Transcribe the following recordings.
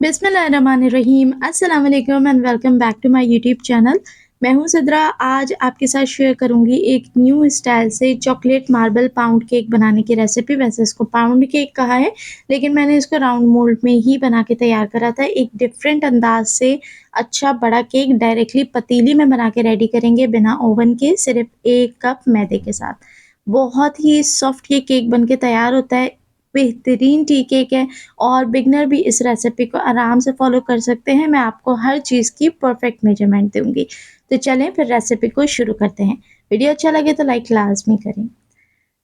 बिस्मिल्लाहिर्रहमानिर्रहीम अस्सलाम वालेकुम and welcome back to my YouTube channel. मैं हूं सिद्रा। आज आपके साथ शेयर करूंगी एक न्यू स्टाइल से चॉकलेट मार्बल पाउंड केक बनाने की रेसिपी। वैसे इसको पाउंड केक कहा है, लेकिन मैंने इसको राउंड मोल्ड में ही बना के तैयार करा था। एक डिफरेंट अंदाज से अच्छा बड़ा केक डायरेक्टली पतीली में बना के रेडी करेंगे बिना ओवन के, सिर्फ 1 कप मैदे के साथ। बहुत ही सॉफ्ट ये केक बन के तैयार होता है। बेहतरीन टी केक है और बिगनर भी इस रेसिपी को आराम से फॉलो कर सकते हैं। मैं आपको हर चीज़ की परफेक्ट मेजरमेंट दूँगी। तो चलें फिर रेसिपी को शुरू करते हैं। वीडियो अच्छा लगे तो लाइक लाज़मी करें।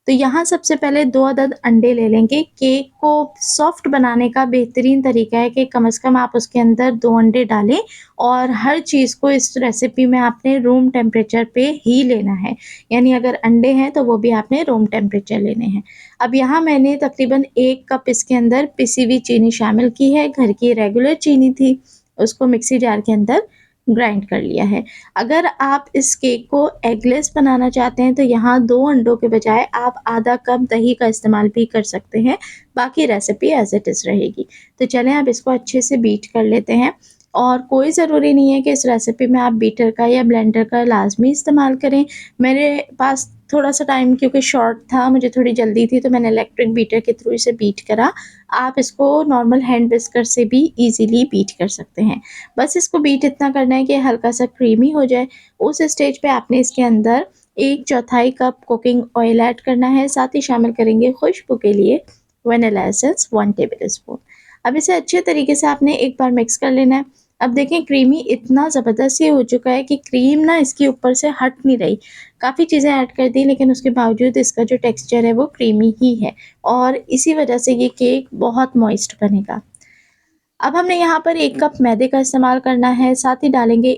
तो यहाँ सबसे पहले 2 अदद अंडे ले लेंगे। केक को सॉफ्ट बनाने का बेहतरीन तरीका है कि कम से कम आप उसके अंदर 2 अंडे डालें और हर चीज़ को इस रेसिपी में आपने रूम टेम्परेचर पे ही लेना है। यानी अगर अंडे हैं तो वो भी आपने रूम टेम्परेचर लेने हैं। अब यहाँ मैंने तकरीबन 1 कप इसके अंदर पिसी हुई चीनी शामिल की है। घर की रेगुलर चीनी थी, उसको मिक्सी जार के अंदर ग्राइंड कर लिया है। अगर आप इस केक को एगलेस बनाना चाहते हैं तो यहाँ 2 अंडों के बजाय आप आधा कप दही का इस्तेमाल भी कर सकते हैं। बाकी रेसिपी एज़ इट इज़ रहेगी। तो चलें अब इसको अच्छे से बीट कर लेते हैं और कोई ज़रूरी नहीं है कि इस रेसिपी में आप बीटर का या ब्लेंडर का लाज़मी इस्तेमाल करें। मेरे पास थोड़ा-सा टाइम क्योंकि शॉर्ट था, मुझे थोड़ी जल्दी थी, तो मैंने इलेक्ट्रिक बीटर के थ्रू इसे बीट करा। आप इसको नॉर्मल हैंड विस्कर से भी ईज़िली बीट कर सकते हैं। बस इसको बीट इतना करना है कि हल्का-सा क्रीमी हो जाए। उस स्टेज पे आपने इसके अंदर 1/4 कप कुकिंग ऑयल ऐड करना है, साथ ही शामिल करेंगे खुशबू के लिए वैनिला एसेंस 1 टेबलस्पून। अब इसे अच्छे तरीके से आपने एक बार मिक्स कर लेना है। अब देखें क्रीमी इतना ज़बरदस्त ये हो चुका है कि क्रीम ना इसके ऊपर से हट नहीं रही। काफ़ी चीज़ें ऐड कर दी लेकिन उसके बावजूद इसका जो टेक्सचर है वो क्रीमी ही है और इसी वजह से ये केक बहुत मॉइस्ट बनेगा। अब हमने यहाँ पर 1 कप मैदे का इस्तेमाल करना है, साथ ही डालेंगे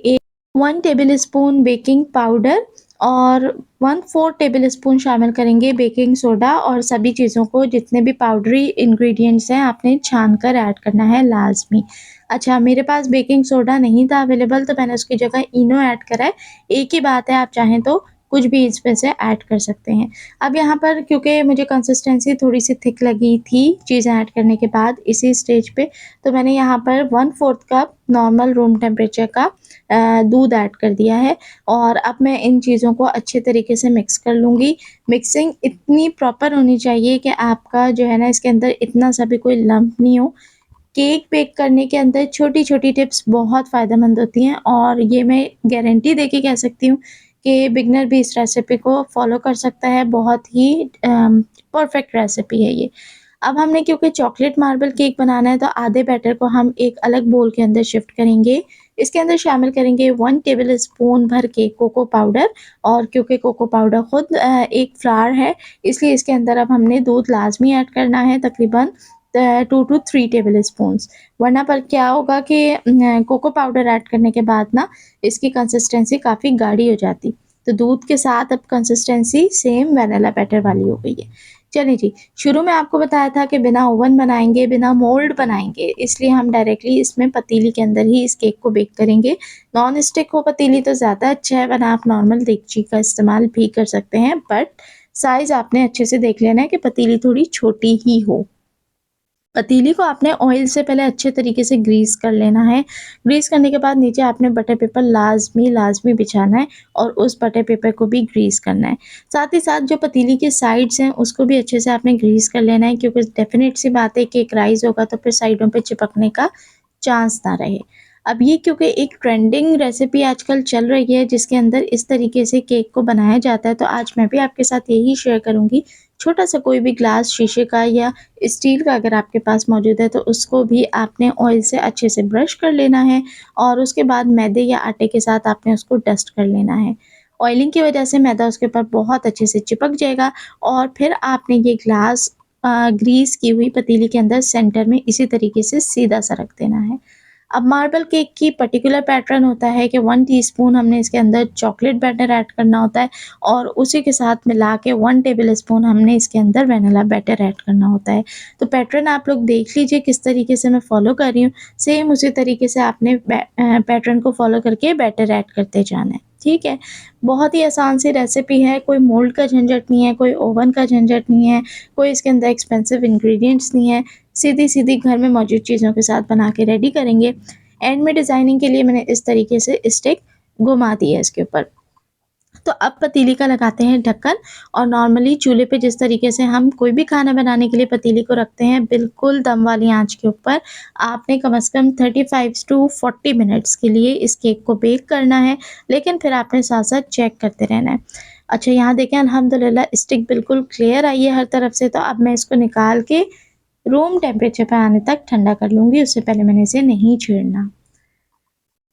1 टेबलस्पून बेकिंग पाउडर और 1/4 टेबलस्पून शामिल करेंगे बेकिंग सोडा और सभी चीज़ों को जितने भी पाउडरी इंग्रेडिएंट्स हैं आपने छान कर ऐड करना है लाज़मी। अच्छा, मेरे पास बेकिंग सोडा नहीं था अवेलेबल तो मैंने उसकी जगह इनो ऐड करा है। एक ही बात है, आप चाहें तो कुछ भी इसमें से ऐड कर सकते हैं। अब यहाँ पर क्योंकि मुझे कंसिस्टेंसी थोड़ी-सी थिक लगी थी चीज़ें ऐड करने के बाद इसी स्टेज पे, तो मैंने यहाँ पर 1/4 कप नॉर्मल रूम टेम्परेचर का दूध ऐड कर दिया है और अब मैं इन चीज़ों को अच्छे तरीके से मिक्स कर लूँगी। मिक्सिंग इतनी प्रॉपर होनी चाहिए कि आपका जो है ना इसके अंदर इतना सा भी कोई लम्प नहीं हो। केक बेक करने के अंदर छोटी-छोटी टिप्स बहुत फ़ायदेमंद होती हैं और ये मैं गारंटी दे के कह सकती हूँ कि बिगिनर भी इस रेसिपी को फ़ॉलो कर सकता है। बहुत ही परफ़ेक्ट रेसिपी है ये। अब हमने क्योंकि चॉकलेट मार्बल केक बनाना है तो आधे बैटर को हम एक अलग बोल के अंदर शिफ्ट करेंगे। इसके अंदर शामिल करेंगे 1 टेबलस्पून भर के कोको पाउडर और क्योंकि कोको पाउडर खुद एक फ्लावर है, इसलिए इसके अंदर अब हमने दूध लाज़मी ऐड करना है, तकरीबन 2 टू 3 टेबलस्पून्स। वरना पर क्या होगा कि कोको पाउडर ऐड करने के बाद ना इसकी कंसिस्टेंसी काफ़ी गाढ़ी हो जाती। तो दूध के साथ अब कंसिस्टेंसी सेम वैनिला बैटर वाली हो गई है। चलिए जी, शुरू में आपको बताया था कि बिना ओवन बनाएँगे, बिना मोल्ड बनाएँगे, इसलिए हम डायरेक्टली इसमें पतीली के अंदर ही इस केक को बेक करेंगे। नॉन स्टिक हो पतीली तो ज़्यादा अच्छा है, वरना आप नॉर्मल देगची का इस्तेमाल भी कर सकते हैं, बट साइज़ आपने अच्छे से देख लेना है कि पतीली थोड़ी छोटी ही हो। पतीली को आपने ऑयल से पहले अच्छे तरीके से ग्रीस कर लेना है। ग्रीस करने के बाद नीचे आपने बटर पेपर लाज़मी बिछाना है और उस बटर पेपर को भी ग्रीस करना है। साथ ही साथ जो पतीली के साइड्स हैं उसको भी अच्छे से आपने ग्रीस कर लेना है, क्योंकि डेफ़िनेट सी बात है केक राइज़ होगा तो फिर साइडों पे चिपकने का चांस ना रहे। अब ये क्योंकि एक ट्रेंडिंग रेसिपी आजकल चल रही है जिसके अंदर इस तरीके से केक को बनाया जाता है, तो आज मैं भी आपके साथ यही शेयर करूँगी। छोटा-सा कोई भी ग्लास शीशे का या स्टील का अगर आपके पास मौजूद है तो उसको भी आपने ऑयल से अच्छे से ब्रश कर लेना है और उसके बाद मैदे या आटे के साथ आपने उसको डस्ट कर लेना है। ऑयलिंग की वजह से मैदा उसके ऊपर बहुत अच्छे से चिपक जाएगा और फिर आपने ये ग्लास ग्रीस की हुई पतीली के अंदर सेंटर में इसी तरीके से सीधा-सा रख देना है। अब मार्बल केक की पर्टिकुलर पैटर्न होता है कि 1 टीस्पून हमने इसके अंदर चॉकलेट बैटर ऐड करना होता है और उसी के साथ मिला के 1 टेबलस्पून हमने इसके अंदर वैनिला बैटर ऐड करना होता है। तो पैटर्न आप लोग देख लीजिए किस तरीके से मैं फ़ॉलो कर रही हूँ। सेम उसी तरीके से आपने पैटर्न को फ़ॉलो करके बैटर ऐड करते जाना है। ठीक है? बहुत ही आसान सी रेसिपी है, कोई मोल्ड का झंझट नहीं है, कोई ओवन का झंझट नहीं है, कोई इसके अंदर एक्सपेंसिव इंग्रीडिएंट्स नहीं है। सीधी-सीधी घर में मौजूद चीज़ों के साथ बना के रेडी करेंगे। एंड में डिज़ाइनिंग के लिए मैंने इस तरीके से स्टिक घुमा दी है इसके ऊपर। तो अब पतीली का लगाते हैं ढक्कन और नॉर्मली चूल्हे पे जिस तरीके से हम कोई भी खाना बनाने के लिए पतीली को रखते हैं, बिल्कुल दम वाली आँच के ऊपर आपने कम से कम 35 टू 40 मिनट्स के लिए इस केक को बेक करना है, लेकिन फिर आपने साथ-साथ चेक करते रहना है। अच्छा, यहाँ देखें अल्हम्दुलिल्लाह स्टिक बिल्कुल क्लियर आई है हर तरफ से, तो अब मैं इसको निकाल के रूम टेम्परेचर पे आने तक ठंडा कर लूँगी, उससे पहले मैंने इसे नहीं छेड़ना।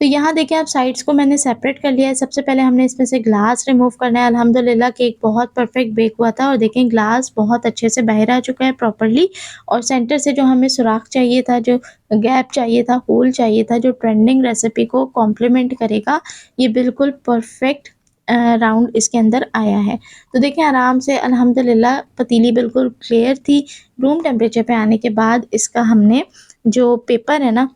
तो यहाँ देखिए आप साइड्स को मैंने सेपरेट कर लिया है। सबसे पहले हमने इसमें से ग्लास रिमूव करना है। अल्हम्दुलिल्लाह केक बहुत परफेक्ट बेक हुआ था और देखें ग्लास बहुत अच्छे से बाहर आ चुका है प्रॉपर्ली, और सेंटर से जो हमें सुराख चाहिए था, जो गैप चाहिए था, होल चाहिए था, जो ट्रेंडिंग रेसिपी को कॉम्प्लीमेंट करेगा, ये बिल्कुल परफेक्ट राउंड इसके अंदर आया है। तो देखें आराम से अल्हम्दुलिल्लाह पतीली बिल्कुल क्लियर थी। रूम टेम्परेचर पे आने के बाद इसका हमने जो पेपर है ना,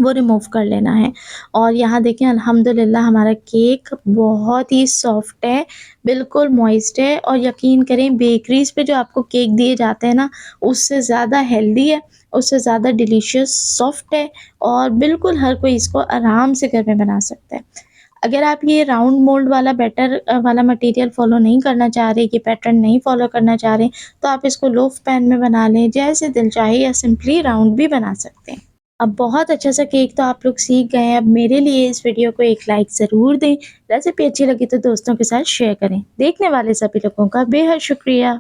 वो रिमूव कर लेना है। और यहाँ देखें अल्हम्दुलिल्लाह हमारा केक बहुत ही सॉफ्ट है, बिल्कुल मॉइस्ट है, और यकीन करें बेकरीज़ पे जो आपको केक दिए जाते हैं ना, उससे ज़्यादा हेल्दी है, उससे ज़्यादा डिलीशियस, सॉफ्ट है, और बिल्कुल हर कोई इसको आराम से घर में बना सकता है। अगर आप ये राउंड मोल्ड वाला बैटर वाला मटेरियल फ़ॉलो नहीं करना चाह रहे, ये पैटर्न नहीं फ़ॉलो करना चाह रहे, तो आप इसको लोफ़ पैन में बना लें, जैसे दिल चाहे, या सिंपली राउंड भी बना सकते हैं। अब बहुत अच्छा सा केक तो आप लोग सीख गए हैं। अब मेरे लिए इस वीडियो को एक लाइक ज़रूर दें। रेसिपी अच्छी लगी तो दोस्तों के साथ शेयर करें। देखने वाले सभी लोगों का बेहद शुक्रिया।